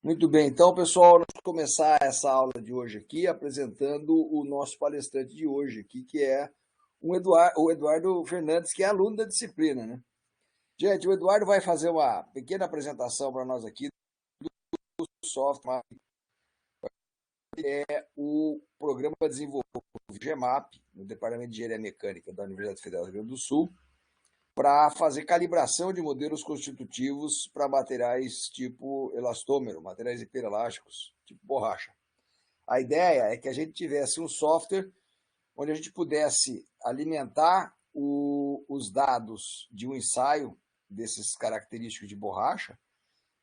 Muito bem, então, pessoal, nós vamos começar essa aula de hoje aqui apresentando o nosso palestrante de hoje aqui, que é o Eduardo Fernandes, que é aluno da disciplina, né? Gente, o Eduardo vai fazer uma pequena apresentação para nós aqui do software, o programa desenvolvido pelo GEMAP, no Departamento de Engenharia Mecânica da Universidade Federal do Rio Grande do Sul, para fazer calibração de modelos constitutivos para materiais tipo elastômero, materiais hiperelásticos, tipo borracha. A ideia é que a gente tivesse um software onde a gente pudesse alimentar os dados de um ensaio desses característicos de borracha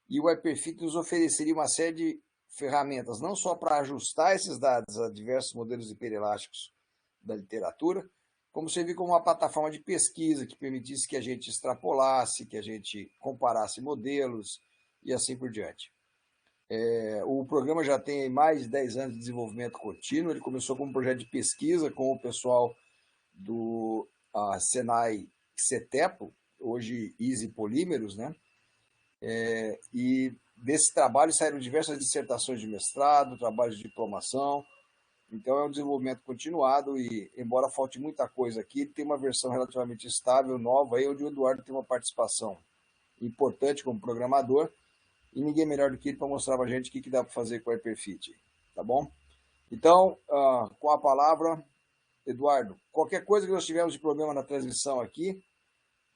e o Hyperfit nos ofereceria uma série de ferramentas, não só para ajustar esses dados a diversos modelos hiperelásticos da literatura, como servir como uma plataforma de pesquisa que permitisse que a gente extrapolasse, que a gente comparasse modelos e assim por diante. O programa já tem mais de 10 anos de desenvolvimento contínuo. Ele começou como um projeto de pesquisa com o pessoal do Senai CETEPO, hoje Easy Polímeros, né? E desse trabalho saíram diversas dissertações de mestrado, trabalhos de diplomação. Então é um desenvolvimento continuado e, embora falte muita coisa aqui, tem uma versão relativamente estável, nova, aí onde o Eduardo tem uma participação importante como programador e ninguém melhor do que ele para mostrar para a gente o que dá para fazer com o Hyperfit, tá bom? Então, com a palavra, Eduardo, qualquer coisa que nós tivermos de problema na transmissão aqui,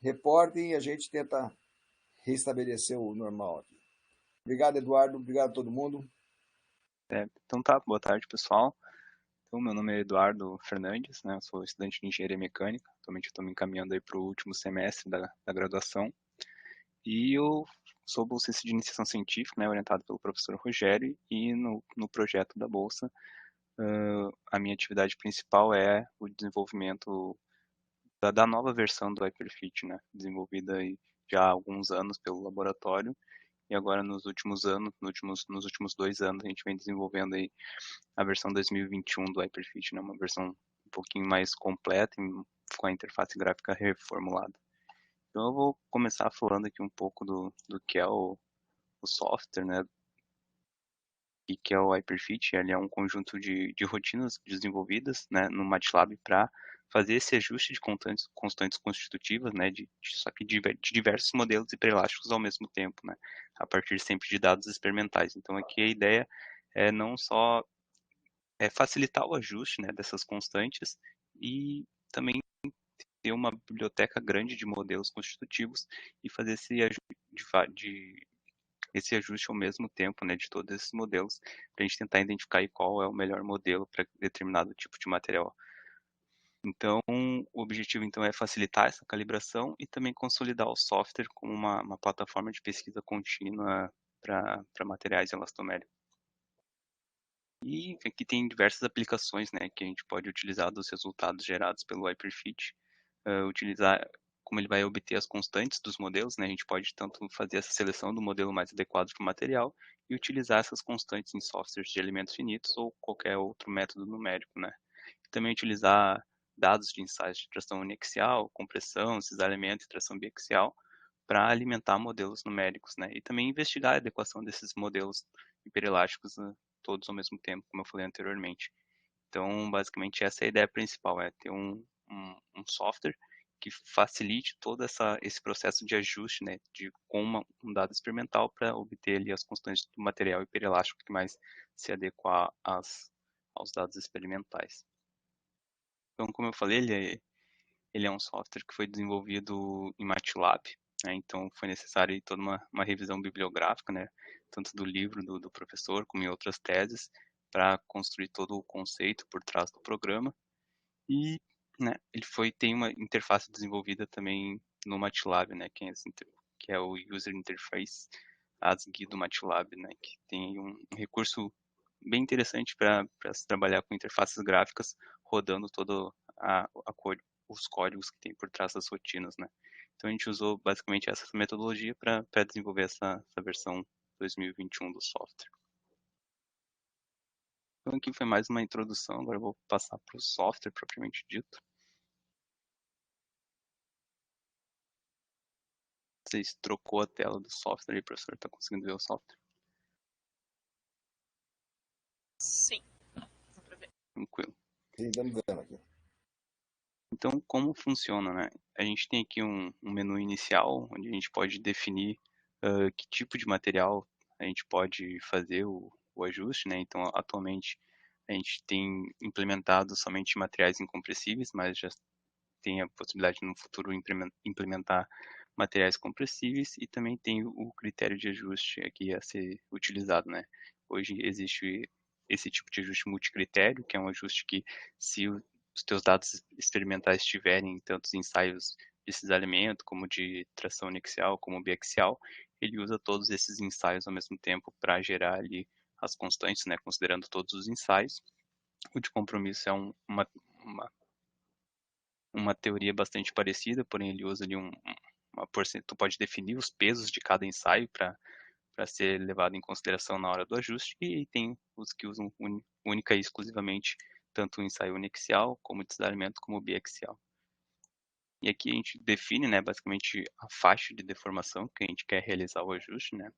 reportem e a gente tenta restabelecer o normal aqui. Obrigado, Eduardo. Obrigado a todo mundo. Então tá, boa tarde pessoal. Então, meu nome é Eduardo Fernandes, né? Eu sou estudante de Engenharia Mecânica. Atualmente estou me encaminhando aí para o último semestre da graduação. E eu sou bolsista de iniciação científica, né? Orientado pelo professor Rogério. E no projeto da bolsa, a minha atividade principal é o desenvolvimento da nova versão do Hyperfit, né? Desenvolvida aí já há alguns anos pelo laboratório. E agora nos últimos anos, nos últimos 2 anos, a gente vem desenvolvendo aí a versão 2021 do Hyperfit, né? Uma versão um pouquinho mais completa com a interface gráfica reformulada. Então eu vou começar falando aqui um pouco do que é o software, né? E que é o Hyperfit. Ele é um conjunto de rotinas desenvolvidas, né, no MATLAB para fazer esse ajuste de constantes constitutivas, né, só que de diversos modelos hiperelásticos ao mesmo tempo, né, a partir sempre de dados experimentais. Então aqui a ideia é não só facilitar o ajuste, né, dessas constantes e também ter uma biblioteca grande de modelos constitutivos e fazer esse ajuste ao mesmo tempo, né, de todos esses modelos, para a gente tentar identificar aí qual é o melhor modelo para determinado tipo de material. Então, o objetivo então é facilitar essa calibração e também consolidar o software como uma plataforma de pesquisa contínua para materiais elastoméricos. E aqui tem diversas aplicações, né, que a gente pode utilizar dos resultados gerados pelo Hyperfit, utilizar como ele vai obter as constantes dos modelos, né, a gente pode tanto fazer essa seleção do modelo mais adequado para o material e utilizar essas constantes em softwares de elementos finitos ou qualquer outro método numérico, né. E também utilizar dados de ensaios de tração uniaxial, compressão, cisalhamento e tração biaxial para alimentar modelos numéricos, né? E também investigar a adequação desses modelos hiperelásticos, né, todos ao mesmo tempo, como eu falei anteriormente. Então, basicamente, essa é a ideia principal, é ter um software que facilite todo esse processo de ajuste, né, com um dado experimental para obter ali as constantes do material hiperelástico que mais se adequa aos dados experimentais. Então, como eu falei, ele é um software que foi desenvolvido em MATLAB, né? Então foi necessário toda uma revisão bibliográfica, né? Tanto do livro do professor como em outras teses, para construir todo o conceito por trás do programa. E, né, tem uma interface desenvolvida também no MATLAB, né? Que é o User Interface ASCII do MATLAB, né? Que tem um recurso bem interessante para se trabalhar com interfaces gráficas rodando todo os códigos que tem por trás das rotinas, né? Então a gente usou basicamente essa metodologia para desenvolver essa versão 2021 do software. Então aqui foi mais uma introdução, agora eu vou passar para o software propriamente dito. Vocês trocou a tela do software aí, professor, está conseguindo ver o software? Sim, dá pra ver. Tranquilo. Sim, estamos vendo aqui. Então, como funciona, né? A gente tem aqui um menu inicial, onde a gente pode definir que tipo de material a gente pode fazer o ajuste, né? Então, atualmente, a gente tem implementado somente materiais incompressíveis, mas já tem a possibilidade no futuro implementar materiais compressíveis e também tem o critério de ajuste aqui a ser utilizado, né? Hoje existe esse tipo de ajuste multicritério, que é um ajuste que se os teus dados experimentais estiverem em tantos ensaios de cisalhamento, como de tração uniaxial, como biaxial, ele usa todos esses ensaios ao mesmo tempo para gerar ali as constantes, né, considerando todos os ensaios. O de compromisso é uma teoria bastante parecida, porém ele usa ali uma porcentagem, tu pode definir os pesos de cada ensaio para ser levado em consideração na hora do ajuste, e tem os que usam única e exclusivamente tanto o ensaio uniaxial, como o desalinhamento, como o biaxial. E aqui a gente define, né, basicamente a faixa de deformação que a gente quer realizar o ajuste, né.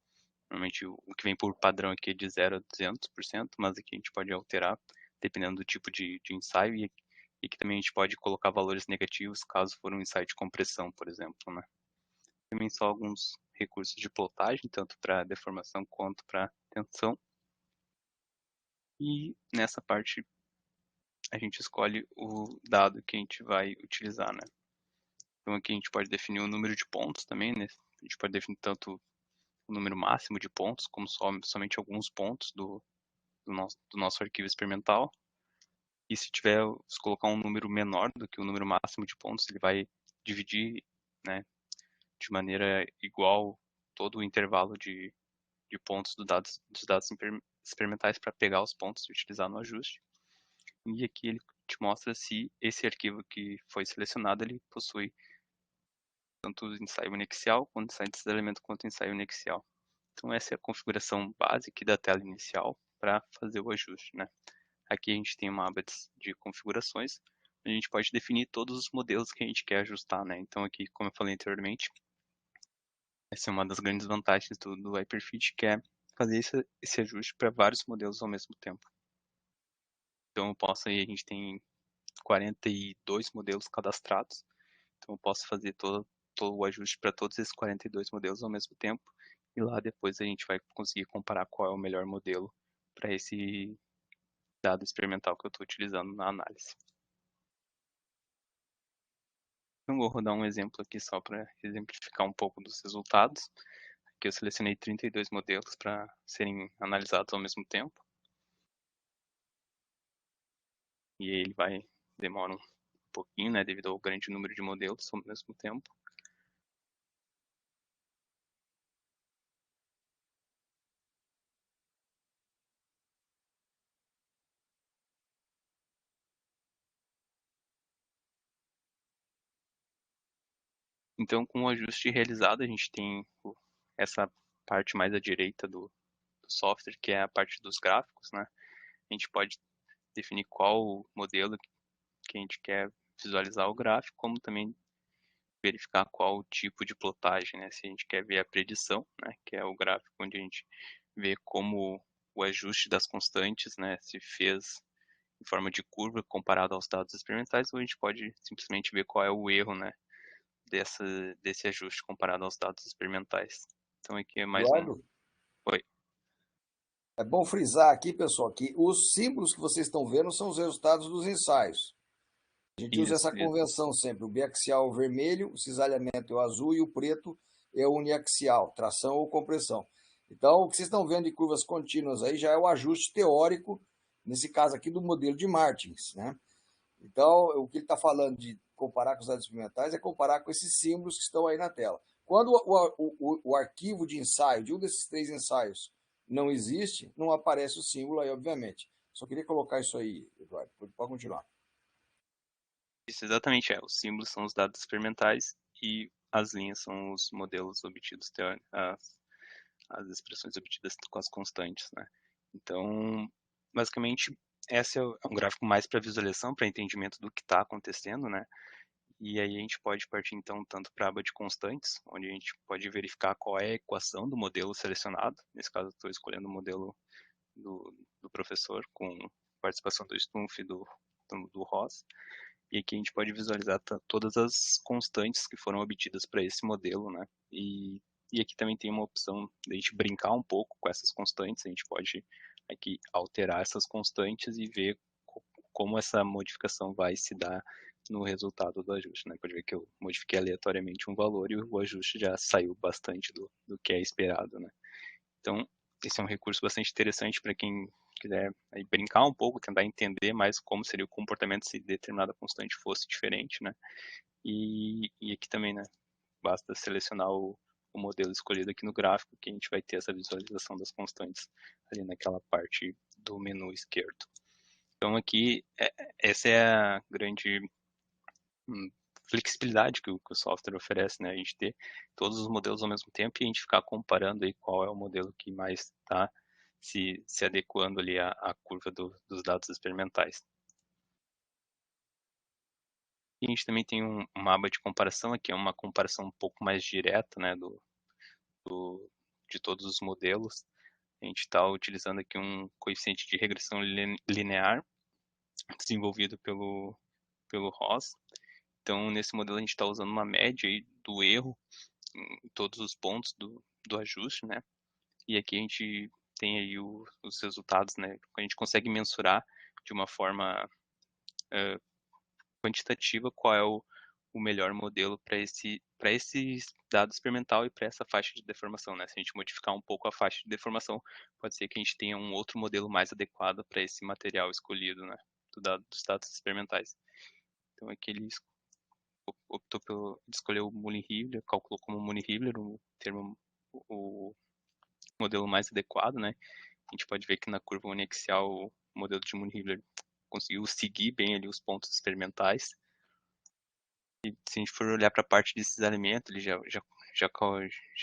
Normalmente o que vem por padrão aqui é de 0 a 200%, mas aqui a gente pode alterar dependendo do tipo de ensaio e que também a gente pode colocar valores negativos caso for um ensaio de compressão, por exemplo, né. Também só alguns recursos de plotagem, tanto para deformação quanto para tensão. E nessa parte a gente escolhe o dado que a gente vai utilizar, né. Então aqui a gente pode definir o número de pontos também, né. A gente pode definir tanto o número máximo de pontos, como somente alguns pontos do nosso arquivo experimental. E se colocar um número menor do que o número máximo de pontos, ele vai dividir, né, de maneira igual todo o intervalo de pontos dos dados experimentais para pegar os pontos e utilizar no ajuste. E aqui ele te mostra se esse arquivo que foi selecionado ele possui tanto ensaio uniaxial, quanto ensaio de elemento, quanto ensaio uniaxial. Então essa é a configuração básica da tela inicial para fazer o ajuste, né? Aqui a gente tem uma aba de configurações, onde a gente pode definir todos os modelos que a gente quer ajustar, né? Então aqui, como eu falei anteriormente, essa é uma das grandes vantagens do Hyperfit, que é fazer esse ajuste para vários modelos ao mesmo tempo. Então eu posso aí, a gente tem 42 modelos cadastrados, então eu posso fazer todo o ajuste para todos esses 42 modelos ao mesmo tempo, e lá depois a gente vai conseguir comparar qual é o melhor modelo para esse dado experimental que eu estou utilizando na análise. Então vou rodar um exemplo aqui só para exemplificar um pouco dos resultados. Aqui eu selecionei 32 modelos para serem analisados ao mesmo tempo. E ele demora um pouquinho, né, devido ao grande número de modelos ao mesmo tempo. Então, com o ajuste realizado, a gente tem essa parte mais à direita do software, que é a parte dos gráficos, né? A gente pode definir qual modelo que a gente quer visualizar o gráfico, como também verificar qual tipo de plotagem, né? Se a gente quer ver a predição, né? Que é o gráfico onde a gente vê como o ajuste das constantes, né? Se fez em forma de curva comparado aos dados experimentais, ou a gente pode simplesmente ver qual é o erro, né? Desse ajuste comparado aos dados experimentais. Então aqui é mais um. Eduardo, Oi. é bom frisar aqui, pessoal, que os símbolos que vocês estão vendo são os resultados dos ensaios. A gente usa Isso, essa isso. convenção sempre. O biaxial é o vermelho, o cisalhamento é o azul e o preto é o uniaxial, tração ou compressão. Então, o que vocês estão vendo de curvas contínuas aí já é o ajuste teórico, nesse caso aqui, do modelo de Martins, né? Então, o que ele está falando de comparar com os dados experimentais é comparar com esses símbolos que estão aí na tela. Quando o arquivo de ensaio de um desses três ensaios não existe, não aparece o símbolo aí, obviamente. Só queria colocar isso aí, Eduardo. Pode continuar. Isso exatamente é. Os símbolos são os dados experimentais e as linhas são os modelos obtidos, as expressões obtidas com as constantes, né? Então, basicamente, esse é um gráfico mais para visualização, para entendimento do que está acontecendo, né? E aí a gente pode partir então tanto para a aba de constantes, onde a gente pode verificar qual é a equação do modelo selecionado. Nesse caso, eu estou escolhendo o modelo do professor, com participação do Stumpf e do Ross. E aqui a gente pode visualizar todas as constantes que foram obtidas para esse modelo, né? E aqui também tem uma opção de a gente brincar um pouco com essas constantes. A gente pode aqui alterar essas constantes e ver como essa modificação vai se dar no resultado do ajuste, né? Pode ver que eu modifiquei aleatoriamente um valor e o ajuste já saiu bastante do que é esperado, né? Então, esse é um recurso bastante interessante para quem quiser aí brincar um pouco, tentar entender mais como seria o comportamento se determinada constante fosse diferente, né? E aqui também, né? Basta selecionar o modelo escolhido aqui no gráfico que a gente vai ter essa visualização das constantes ali naquela parte do menu esquerdo. Então aqui, essa é a grande flexibilidade que o software oferece, né? A gente ter todos os modelos ao mesmo tempo e a gente ficar comparando aí qual é o modelo que mais está se adequando ali à curva dos dados experimentais. E a gente também tem uma aba de comparação aqui, é uma comparação um pouco mais direta, né, de todos os modelos. A gente está utilizando aqui um coeficiente de regressão linear desenvolvido pelo Ross. Então, nesse modelo a gente está usando uma média aí do erro em todos os pontos do ajuste, né? E aqui a gente tem aí os resultados, né? A gente consegue mensurar de uma forma quantitativa qual é o melhor modelo para esse dado experimental e para essa faixa de deformação, né? Se a gente modificar um pouco a faixa de deformação, pode ser que a gente tenha um outro modelo mais adequado para esse material escolhido, né? Dos dados experimentais. Então aqui ele optou pelo escolher o Muller-Hibbeler, calculou como Muller-Hibbeler o modelo mais adequado, né? A gente pode ver que na curva uniaxial o modelo de Muller-Hibbeler conseguiu seguir bem ali os pontos experimentais. E se a gente for olhar para a parte de cisalhamento, ele já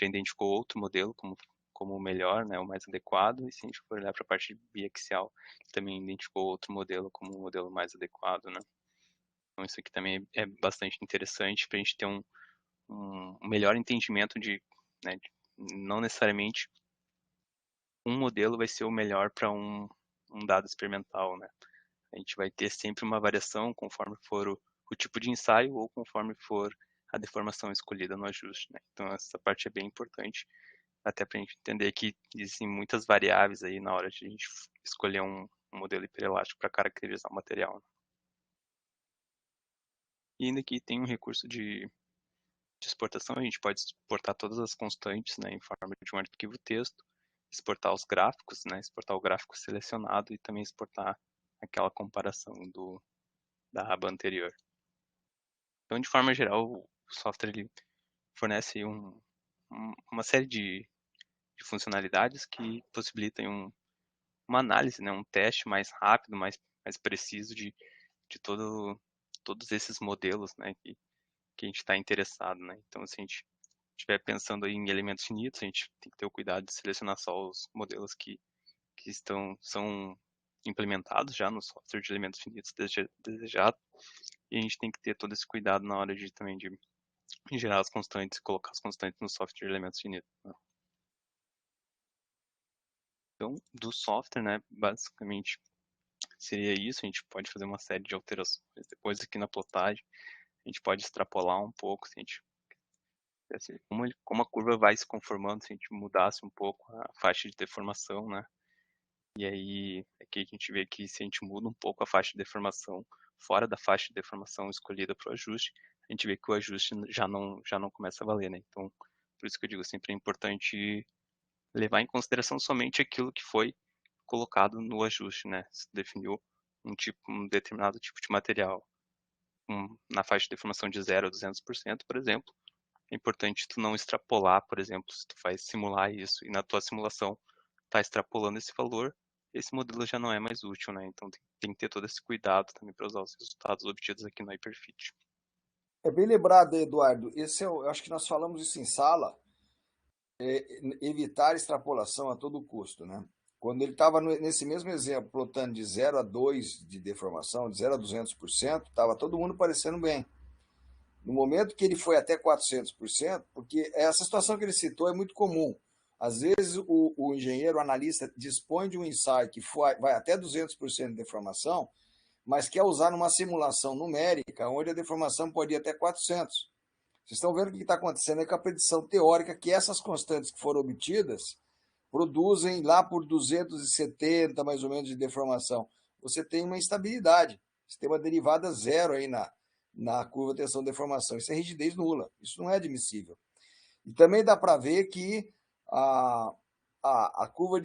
identificou outro modelo como o melhor, né, o mais adequado. E se a gente for olhar para a parte biaxial, ele também identificou outro modelo como o modelo mais adequado, né? Então isso aqui também é bastante interessante para a gente ter um melhor entendimento né, não necessariamente um modelo vai ser o melhor para um dado experimental, né? A gente vai ter sempre uma variação conforme for o tipo de ensaio ou conforme for a deformação escolhida no ajuste, né? Então essa parte é bem importante, até para a gente entender que existem muitas variáveis aí na hora de a gente escolher um modelo hiperelástico para caracterizar o material, né? E ainda aqui tem um recurso de exportação, a gente pode exportar todas as constantes, né, em forma de um arquivo texto, exportar os gráficos, né, exportar o gráfico selecionado e também exportar aquela comparação da aba anterior. Então, de forma geral, o software ele fornece uma série de funcionalidades que possibilitam uma análise, né, um teste mais rápido, mais preciso de todos esses modelos, né, que a gente está interessado, né? Então, se a gente estiver pensando em elementos finitos, a gente tem que ter o cuidado de selecionar só os modelos que são implementados já no software de elementos finitos desejado. E a gente tem que ter todo esse cuidado na hora de também de gerar as constantes e colocar as constantes no software de elementos finitos, né? Então, do software, né, basicamente seria isso. A gente pode fazer uma série de alterações depois aqui na plotagem. A gente pode extrapolar um pouco, se a gente como a curva vai se conformando, se a gente mudasse um pouco a faixa de deformação, né? E aí, aqui a gente vê que se a gente muda um pouco a faixa de deformação, fora da faixa de deformação escolhida para o ajuste, a gente vê que o ajuste já não começa a valer, né? Então, por isso que eu digo, sempre é importante levar em consideração somente aquilo que foi colocado no ajuste, né? Se definiu um determinado tipo de material na faixa de deformação de 0 a 200%, por exemplo, é importante tu não extrapolar, por exemplo, se tu vai simular isso e na tua simulação tá extrapolando esse valor, esse modelo já não é mais útil, né? Então tem que ter todo esse cuidado também para usar os resultados obtidos aqui no Hyperfit. É bem lembrado, Eduardo. Eu acho que nós falamos isso em sala, evitar extrapolação a todo custo, né? Quando ele estava nesse mesmo exemplo, plotando de 0 a 2 de deformação, de 0 a 200%, estava todo mundo parecendo bem. No momento que ele foi até 400%, porque essa situação que ele citou é muito comum. Às vezes, o engenheiro, o analista, dispõe de um insight que vai até 200% de deformação, mas quer usar numa simulação numérica, onde a deformação pode ir até 400. Vocês estão vendo o que está acontecendo aí com a predição teórica, que essas constantes que foram obtidas produzem lá por 270, mais ou menos, de deformação. Você tem uma instabilidade, você tem uma derivada zero aí na curva tensão-deformação. Isso é rigidez nula, isso não é admissível. E também dá para ver que a curva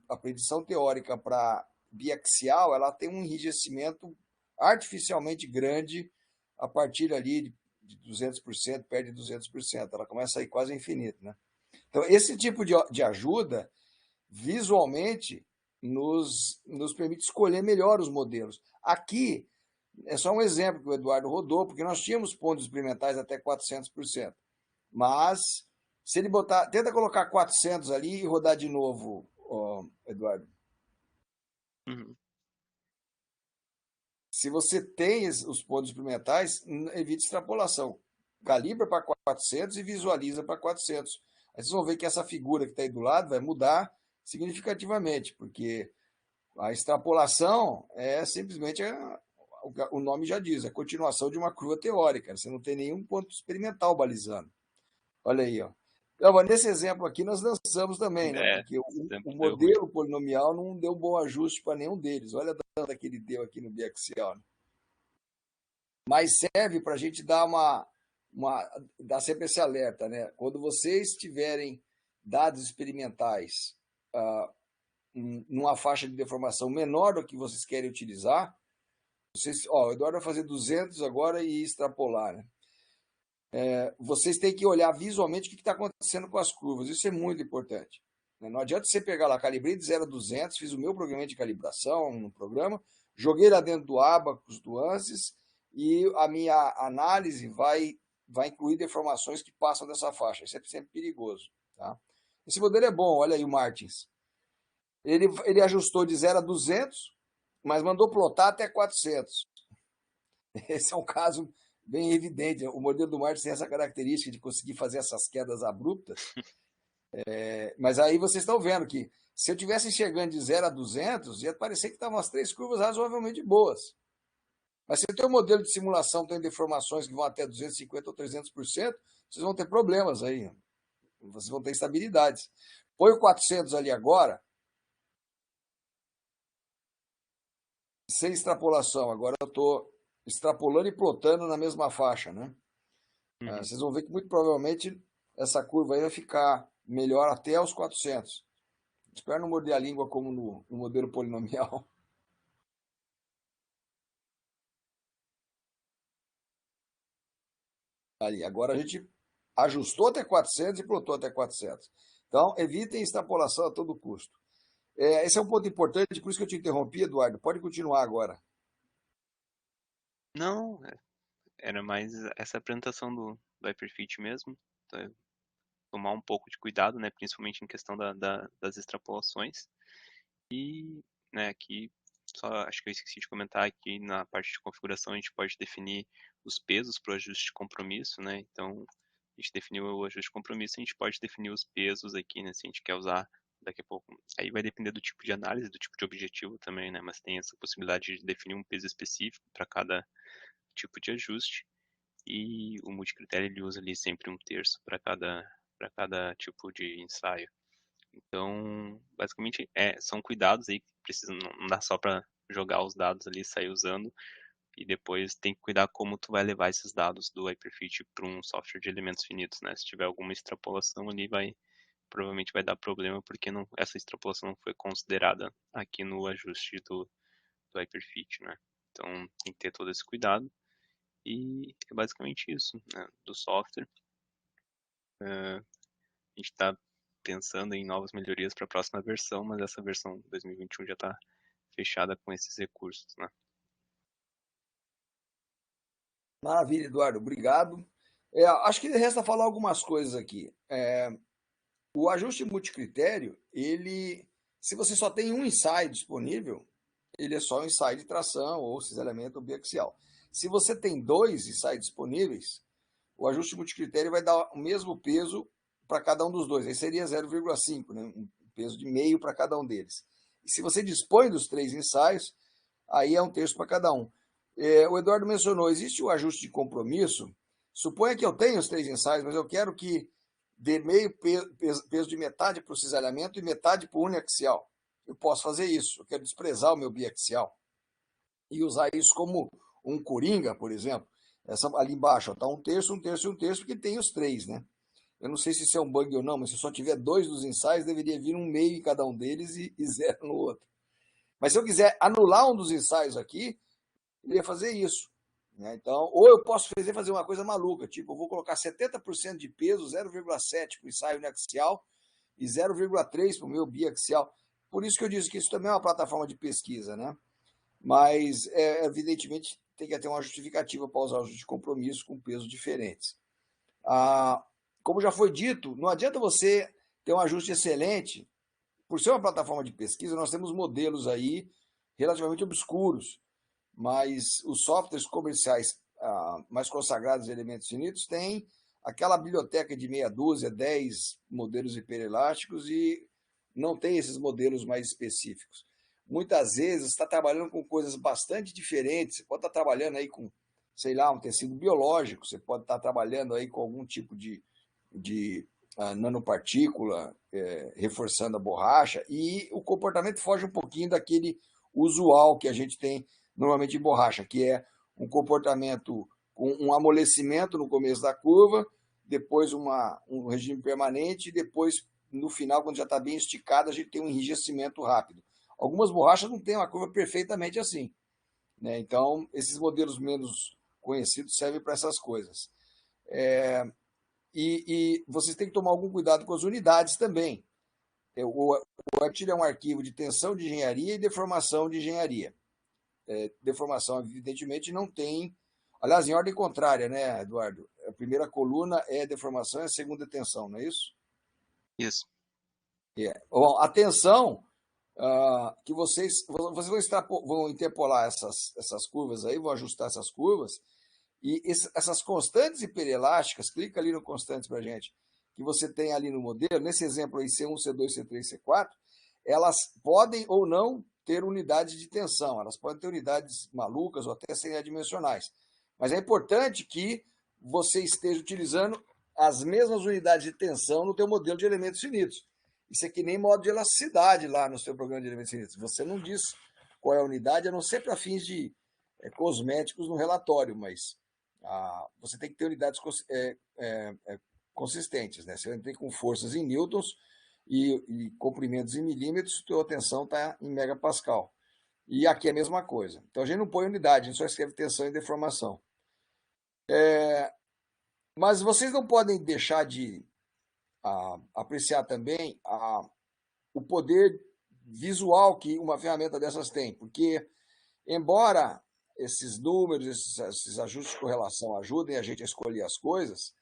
a predição teórica para biaxial, ela tem um enrijecimento artificialmente grande a partir ali de 200%, perde 200%. Ela começa a ir quase infinito, né? Então, esse tipo de ajuda, visualmente, nos permite escolher melhor os modelos. Aqui, é só um exemplo que o Eduardo rodou, porque nós tínhamos pontos experimentais até 400%. Mas, se ele tenta colocar 400 ali e rodar de novo, Eduardo. Uhum. Se você tem os pontos experimentais, evite extrapolação. Calibra para 400 e visualiza para 400. Aí vocês vão ver que essa figura que está aí do lado vai mudar significativamente, porque a extrapolação é simplesmente, o nome já diz, a continuação de uma curva teórica. Você não tem nenhum ponto experimental balizando. Olha aí, ó. Então, nesse exemplo aqui nós lançamos também, né? Porque o modelo polinomial não deu bom ajuste para nenhum deles. Olha a data que ele deu aqui no biaxial. Mas serve para a gente dar dar sempre esse alerta, né? Quando vocês tiverem dados experimentais numa faixa de deformação menor do que vocês querem utilizar, o Eduardo vai fazer 200 agora e extrapolar, né? Vocês têm que olhar visualmente o que está acontecendo com as curvas. Isso é muito importante. Não adianta você pegar lá, calibrei de 0 a 200, fiz o meu programa de calibração no programa, joguei lá dentro do Abacus, do ANSYS, e a minha análise vai incluir deformações que passam dessa faixa. Isso é sempre perigoso. Tá? Esse modelo é bom, olha aí o Martins. Ele ajustou de 0 a 200, mas mandou plotar até 400. Esse é um caso bem evidente. O modelo do Martins tem essa característica de conseguir fazer essas quedas abruptas. Mas aí vocês estão vendo que se eu estivesse enxergando de 0 a 200, ia parecer que estavam as três curvas razoavelmente boas. Mas se o teu modelo de simulação tem deformações que vão até 250% ou 300%, vocês vão ter problemas aí. Vocês vão ter instabilidades. Põe o 400 ali agora, sem extrapolação. Agora eu estou extrapolando e plotando na mesma faixa, né? Uhum. Vocês vão ver que muito provavelmente essa curva aí vai ficar melhor até os 400. Espero não morder a língua como no modelo polinomial. Ali, agora a gente ajustou até 400 e plotou até 400. Então, evitem extrapolação a todo custo. Esse é um ponto importante, por isso que eu te interrompi, Eduardo. Pode continuar agora. Não, era mais essa apresentação do Hyperfit mesmo. Então, tomar um pouco de cuidado, né, principalmente em questão das extrapolações. E, né, aqui, só acho que eu esqueci de comentar aqui na parte de configuração, a gente pode definir os pesos para o ajuste de compromisso, né? Então, a gente definiu o ajuste de compromisso, a gente pode definir os pesos aqui, né, se a gente quer usar daqui a pouco. Aí vai depender do tipo de análise, do tipo de objetivo também, né? Mas tem essa possibilidade de definir um peso específico para cada tipo de ajuste. E o multicritério ele usa ali sempre 1/3 para cada tipo de ensaio. Então, basicamente, são cuidados aí que precisam, não dá só para jogar os dados ali e sair usando, e depois tem que cuidar como tu vai levar esses dados do Hyperfit para um software de elementos finitos, né? Se tiver alguma extrapolação ali, provavelmente vai dar problema, porque essa extrapolação não foi considerada aqui no ajuste do Hyperfit, né? Então, tem que ter todo esse cuidado, e é basicamente isso, né, do software. A gente está pensando em novas melhorias para a próxima versão, mas essa versão 2021 já está fechada com esses recursos, né? Maravilha, Eduardo, obrigado. Acho que resta falar algumas coisas aqui. O ajuste multicritério, se você só tem um ensaio disponível, ele é só um ensaio de tração ou cisalhamento biaxial. Se você tem 2 ensaios disponíveis, o ajuste multicritério vai dar o mesmo peso para cada um dos dois. Aí seria 0,5, né? Um peso de meio para cada um deles. E se você dispõe dos 3 ensaios, aí é 1/3 para cada um. O Eduardo mencionou, existe o ajuste de compromisso. Suponha que eu tenho os 3 ensaios, mas eu quero que dê meio peso de metade para o cisalhamento e metade para o uniaxial. Eu posso fazer isso. Eu quero desprezar o meu biaxial e usar isso como um coringa, por exemplo. Ali embaixo está 1/3, 1/3 e 1/3, porque tem os 3, né? Eu não sei se isso é um bug ou não, mas se só tiver 2 dos ensaios, deveria vir um meio em cada um deles e 0 no outro. Mas se eu quiser anular um dos ensaios aqui, eu ia fazer isso. Né? Então, ou eu posso fazer uma coisa maluca, tipo, eu vou colocar 70% de peso, 0,7 para o ensaio uniaxial e 0,3 para o meu biaxial. Por isso que eu disse que isso também é uma plataforma de pesquisa, né? Mas, evidentemente, tem que ter uma justificativa para usar ajuste de compromisso com pesos diferentes. Como já foi dito, não adianta você ter um ajuste excelente. Por ser uma plataforma de pesquisa, nós temos modelos aí relativamente obscuros, mas os softwares comerciais mais consagrados de elementos finitos têm aquela biblioteca de meia dúzia, 10 modelos hiperelásticos e não tem esses modelos mais específicos. Muitas vezes está trabalhando com coisas bastante diferentes, você pode estar trabalhando aí com, sei lá, um tecido biológico, você pode estar trabalhando aí com algum tipo de nanopartícula, reforçando a borracha, e o comportamento foge um pouquinho daquele usual que a gente tem normalmente em borracha, que é um comportamento com um amolecimento no começo da curva, depois um regime permanente, e depois, no final, quando já está bem esticado, a gente tem um enrijecimento rápido. Algumas borrachas não têm uma curva perfeitamente assim, né? Então, esses modelos menos conhecidos servem para essas coisas. E vocês têm que tomar algum cuidado com as unidades também. O ARTIL é um arquivo de tensão de engenharia e deformação de engenharia. Deformação, evidentemente, não tem... Aliás, em ordem contrária, né, Eduardo? A primeira coluna é deformação e a segunda é tensão, não é isso? Isso. Bom, a tensão, que vocês vão interpolar essas curvas aí, vão ajustar essas curvas, e essas constantes hiperelásticas, clica ali no constantes para a gente, que você tem ali no modelo, nesse exemplo aí, C1, C2, C3, C4, elas podem ou não ter unidades de tensão, elas podem ter unidades malucas ou até serem adimensionais. Mas é importante que você esteja utilizando as mesmas unidades de tensão no teu modelo de elementos finitos. Isso é que nem modo de elasticidade lá no seu programa de elementos finitos. Você não diz qual é a unidade, a não ser para fins de cosméticos no relatório, mas você tem que ter unidades consistentes, né? Se eu entrei com forças em newtons e comprimentos em milímetros, a tua tensão está em megapascal. E aqui é a mesma coisa. Então a gente não põe unidade, a gente só escreve tensão e deformação. Mas vocês não podem deixar de apreciar também o poder visual que uma ferramenta dessas tem, porque embora esses números, esses ajustes de correlação ajudem a gente a escolher as coisas,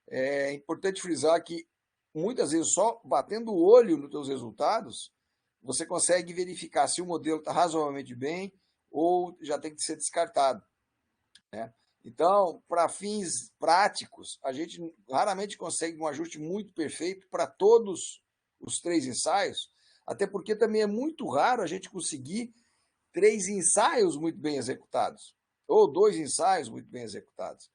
é importante frisar que muitas vezes só batendo o olho nos teus resultados, você consegue verificar se o modelo está razoavelmente bem ou já tem que ser descartado, né? Então, para fins práticos, a gente raramente consegue um ajuste muito perfeito para todos os 3 ensaios, até porque também é muito raro a gente conseguir 3 ensaios muito bem executados, ou 2 ensaios muito bem executados.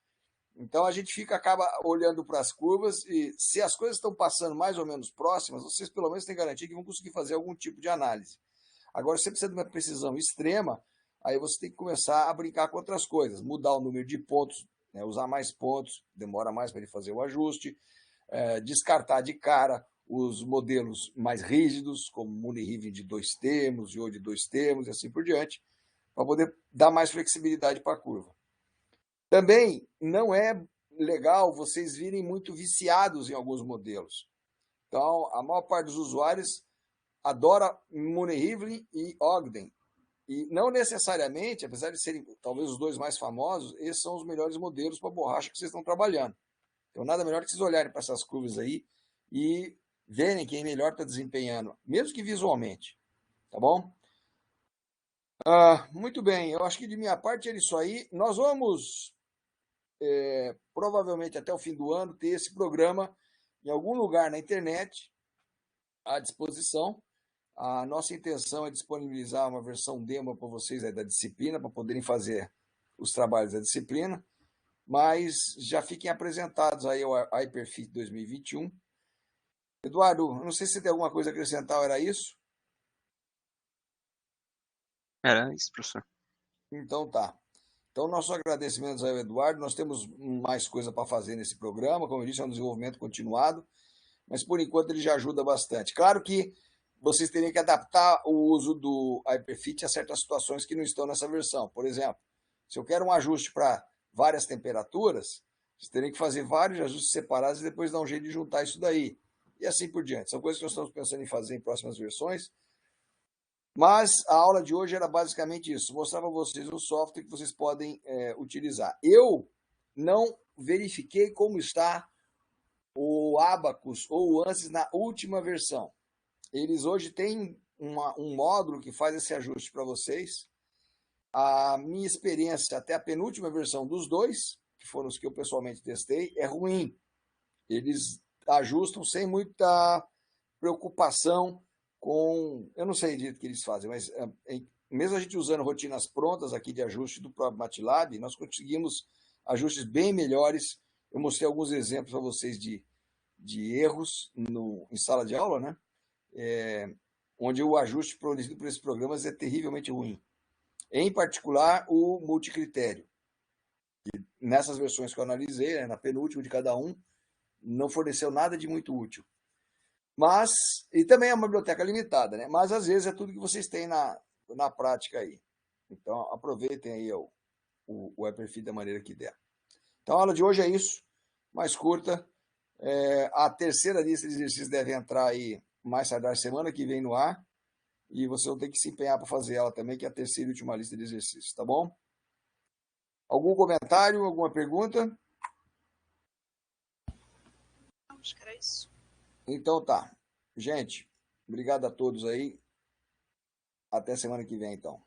Então, a gente acaba olhando para as curvas e, se as coisas estão passando mais ou menos próximas, vocês pelo menos têm garantia que vão conseguir fazer algum tipo de análise. Agora, se você precisa de uma precisão extrema, aí você tem que começar a brincar com outras coisas, mudar o número de pontos, né, usar mais pontos, demora mais para ele fazer o ajuste, descartar de cara os modelos mais rígidos, como Mooney-Riven de 2 termos, Yeo de 2 termos e assim por diante, para poder dar mais flexibilidade para a curva. Também não é legal vocês virem muito viciados em alguns modelos. Então, a maior parte dos usuários adora Mooney-Riven e Ogden. E não necessariamente, apesar de serem talvez os 2 mais famosos, esses são os melhores modelos para borracha que vocês estão trabalhando. Então, nada melhor que vocês olharem para essas curvas aí e verem quem melhor está desempenhando, mesmo que visualmente. Tá bom? Muito bem, eu acho que de minha parte é isso aí. Nós vamos, provavelmente até o fim do ano, ter esse programa em algum lugar na internet à disposição. A nossa intenção é disponibilizar uma versão demo para vocês da disciplina, para poderem fazer os trabalhos da disciplina, mas já fiquem apresentados aí ao Hyperfit 2021. Eduardo, não sei se você tem alguma coisa a acrescentar, ou era isso? Era isso, professor. Então tá. Então, nossos agradecimentos ao Eduardo. Nós temos mais coisa para fazer nesse programa. Como eu disse, é um desenvolvimento continuado, mas por enquanto ele já ajuda bastante. Claro que vocês teriam que adaptar o uso do Hyperfit a certas situações que não estão nessa versão. Por exemplo, se eu quero um ajuste para várias temperaturas, vocês teriam que fazer vários ajustes separados e depois dar um jeito de juntar isso daí. E assim por diante. São coisas que nós estamos pensando em fazer em próximas versões. Mas a aula de hoje era basicamente isso, mostrar para vocês o software que vocês podem utilizar. Eu não verifiquei como está o Abacus ou o ANSYS na última versão. Eles hoje têm um módulo que faz esse ajuste para vocês. A minha experiência até a penúltima versão dos dois, que foram os que eu pessoalmente testei, é ruim. Eles ajustam sem muita preocupação com... Eu não sei direito o que eles fazem, mas mesmo a gente usando rotinas prontas aqui de ajuste do próprio MATLAB, nós conseguimos ajustes bem melhores. Eu mostrei alguns exemplos para vocês de erros em sala de aula, né? Onde o ajuste produzido por esses programas é terrivelmente ruim. Em particular, o multicritério. E nessas versões que eu analisei, né, na penúltima de cada um, não forneceu nada de muito útil. Mas, e também é uma biblioteca limitada, né? Mas às vezes é tudo que vocês têm na prática aí. Então aproveitem aí o Hyperfit da maneira que der. Então a aula de hoje é isso, mais curta. A terceira lista de exercícios deve entrar aí mais tardar semana que vem no ar. E vocês vão ter que se empenhar para fazer ela também, que é a terceira e última lista de exercícios, tá bom? Algum comentário, alguma pergunta? Acho que era isso. Então tá. Gente, obrigado a todos aí. Até semana que vem, então.